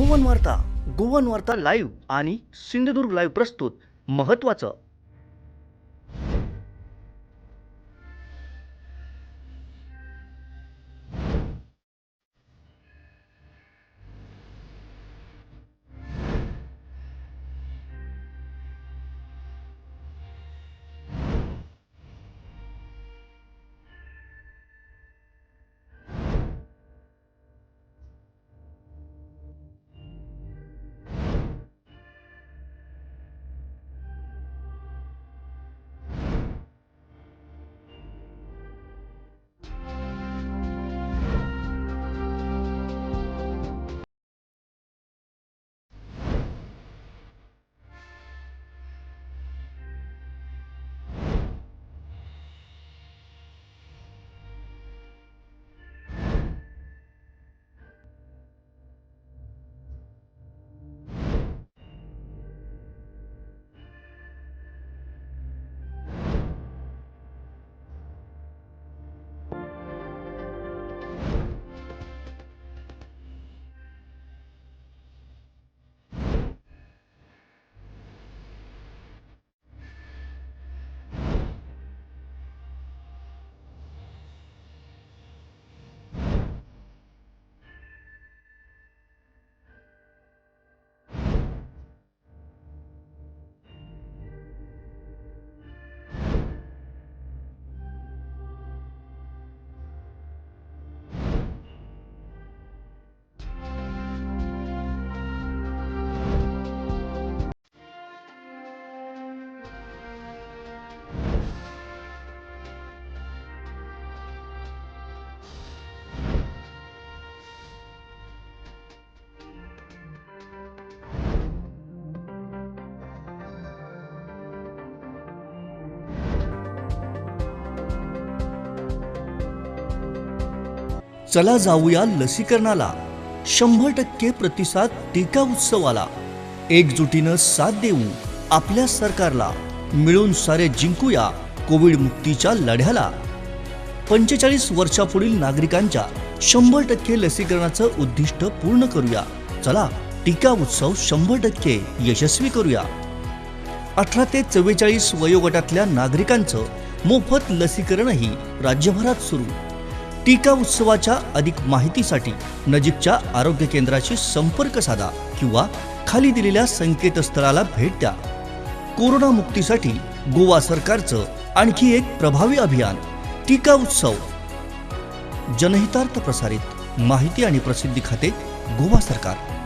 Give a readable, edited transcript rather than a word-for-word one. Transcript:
Goan वार्ता live आणि Sindhudurg live प्रस्तुत महत्त्वाचं. चला जाऊया लसीकरणाला. 100% प्रतिसाद टीका उत्सवाला. एकजुटीनं साथ देऊ आपल्या सरकारला. मिळून सारे जिंकूया कोविड मुक्तीच्या लढ्याला. 45 वर्षापुढील नागरिकांच्या 100% लसीकरणाचं उद्दिष्ट पूर्ण करूया. चला टीका उत्सव 100% यशस्वी करूया. 18 ते 44 वयोगटातल्या नागरिकांचं मोफत लसीकरणही राज्यभरात सुरू. टीका उत्सवाच्या अधिक माहितीसाठी नजीकच्या आरोग्य केंद्राशी संपर्क साधा किंवा खाली दिलेल्या संकेतस्थळाला भेट द्या. कोरोना मुक्तीसाठी गोवा सरकारचं आणखी एक प्रभावी अभियान टीका उत्सव. जनहितार्थ प्रसारित. माहिती आणि प्रसिद्धी खाते, गोवा सरकार.